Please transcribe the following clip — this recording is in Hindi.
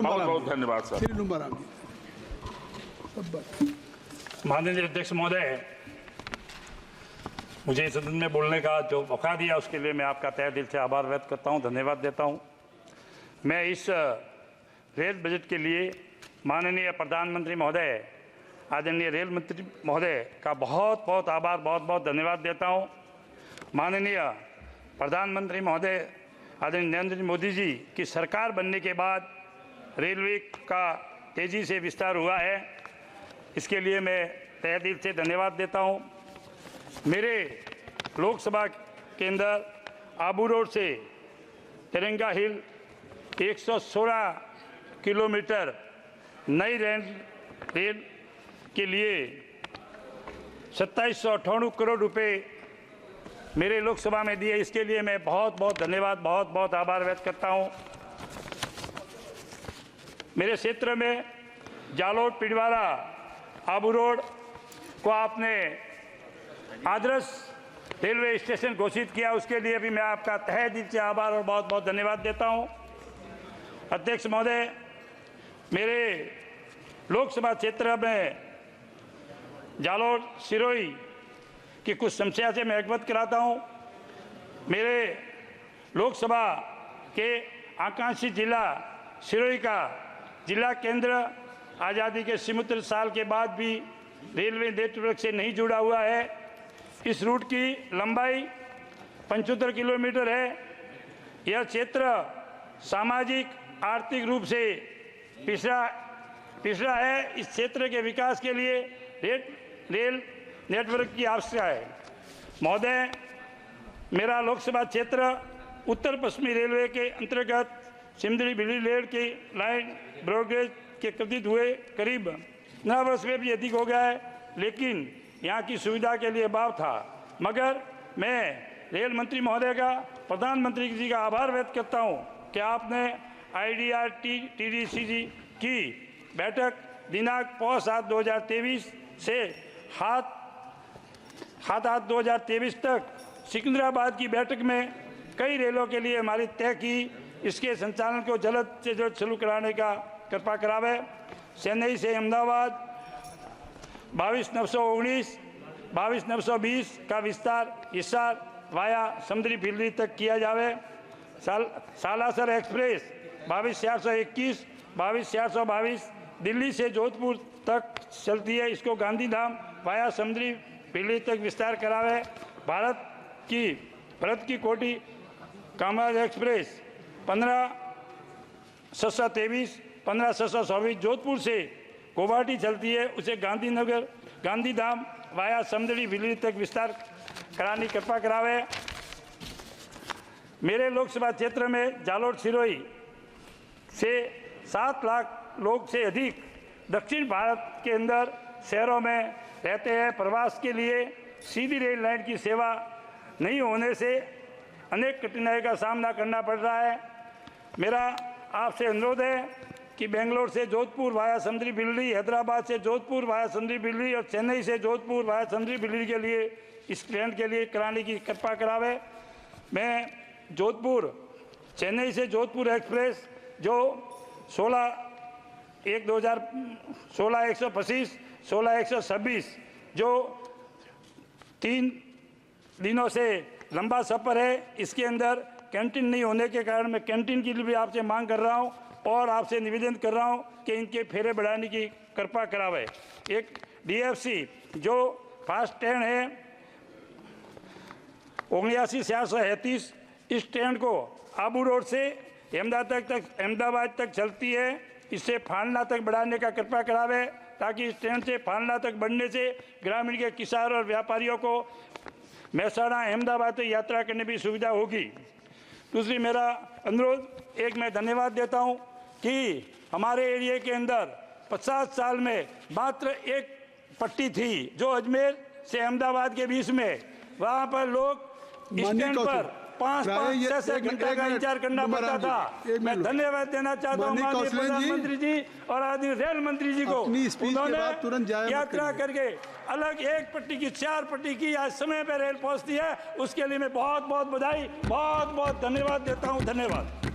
बहुत बहुत धन्यवाद सर। माननीय अध्यक्ष महोदय, मुझे इस सदन में बोलने का जो मौका दिया उसके लिए मैं आपका तहे दिल से आभार व्यक्त करता हूं, धन्यवाद देता हूं। मैं इस रेल बजट के लिए माननीय प्रधानमंत्री महोदय, आदरणीय रेल मंत्री महोदय का बहुत बहुत आभार, बहुत बहुत धन्यवाद देता हूं। माननीय प्रधानमंत्री महोदय आदरणीय नरेंद्र मोदी जी की सरकार बनने के बाद रेलवे का तेज़ी से विस्तार हुआ है, इसके लिए मैं तहे दिल से धन्यवाद देता हूं। मेरे लोकसभा के अंदर आबू रोड से तिरंगा हिल 116 किलोमीटर नई रेल के लिए 2798 करोड़ रुपए मेरे लोकसभा में दिए, इसके लिए मैं बहुत बहुत धन्यवाद, बहुत बहुत आभार व्यक्त करता हूं। मेरे क्षेत्र में जालोर पिंडवारा आबू रोड को आपने आदर्श रेलवे स्टेशन घोषित किया, उसके लिए भी मैं आपका तहे दिल से आभार और बहुत बहुत धन्यवाद देता हूं। अध्यक्ष महोदय, मेरे लोकसभा क्षेत्र में जालोर सिरोही की कुछ समस्या से मैं अवगत कराता हूं। मेरे लोकसभा के आकांक्षी जिला सिरोही का जिला केंद्र आज़ादी के 77 साल के बाद भी रेलवे नेटवर्क से नहीं जुड़ा हुआ है। इस रूट की लंबाई 75 किलोमीटर है। यह क्षेत्र सामाजिक आर्थिक रूप से पिछड़ा है। इस क्षेत्र के विकास के लिए रेल नेटवर्क की आवश्यकता है। महोदय, मेरा लोकसभा क्षेत्र उत्तर पश्चिमी रेलवे के अंतर्गत सिमदड़ी बिजली रेल की लाइन ब्रॉडगेज के कथित हुए करीब 9 वर्ष में भी अधिक हो गया है, लेकिन यहाँ की सुविधा के लिए अभाव था। मगर मैं रेल मंत्री महोदय का, प्रधानमंत्री जी का आभार व्यक्त करता हूँ कि आपने IDRTDCG की बैठक दिनांक 5/7/2023 से 7/8/2023 तक सिकंदराबाद की बैठक में कई रेलों के लिए हमारी तय की। इसके संचालन को जल्द से जल्द शुरू कराने का कृपा करावे। चेन्नई से अहमदाबाद 22/919, 22/920 का विस्तार हिसार वाया समुद्री बिजली तक किया जावे। सालासर एक्सप्रेस 22/421, 22/422 दिल्ली से जोधपुर तक चलती है, इसको गांधीधाम वाया समुद्री बिजली तक विस्तार करावे। भारत की कोटि कामराज एक्सप्रेस 15/623, 15/624 जोधपुर से गुवाहाटी चलती है, उसे गांधीधाम वाया समुद्री बिजली तक विस्तार कराने की कृपा करावे। मेरे लोकसभा क्षेत्र में जालोर सिरोही से 7 लाख लोग से अधिक दक्षिण भारत के अंदर शहरों में रहते हैं। प्रवास के लिए सीधी रेल लाइन की सेवा नहीं होने से अनेक कठिनाइयों का सामना करना पड़ रहा है। मेरा आपसे अनुरोध है कि बेंगलोर से जोधपुर वाया समुद्री बिजली, हैदराबाद से जोधपुर वाया समुद्री बिजली और चेन्नई से जोधपुर वाया समुद्री बिजली के लिए इस ट्रेन के लिए कराने की कृपा करावे। मैं चेन्नई से जोधपुर एक्सप्रेस जो 16/1/2025, 16/126 जो 3 दिनों से लंबा सफ़र है, इसके अंदर कैंटीन नहीं होने के कारण मैं कैंटीन की भी आपसे मांग कर रहा हूं और आपसे निवेदन कर रहा हूं कि इनके फेरे बढ़ाने की कृपा करावे। एक DFC जो फास्ट ट्रेन है 79/437, इस ट्रेन को आबू रोड से अहमदाबाद तक चलती है, इससे फालना तक बढ़ाने का कृपा करावे, ताकि इस ट्रेन से फालना तक बढ़ने से ग्रामीण के किसान और व्यापारियों को महसाणा अहमदाबाद तक यात्रा करने की सुविधा होगी। दूसरी मेरा अनुरोध, एक मैं धन्यवाद देता हूं कि हमारे एरिया के अंदर 50 साल में मात्र एक पट्टी थी जो अजमेर से अहमदाबाद के बीच में, वहाँ पर लोग स्टैंड पर 5-6 घंटे का इंतजार करना पड़ता था। मैं धन्यवाद देना चाहता हूँ माननीय प्रधानमंत्री जी और आदरणीय रेल मंत्री जी को, उन्होंने यात्रा करके अलग एक पट्टी की 4 पट्टी की आज समय पर रेल पहुँचती है, उसके लिए मैं बहुत बहुत बधाई, बहुत बहुत धन्यवाद देता हूँ। धन्यवाद।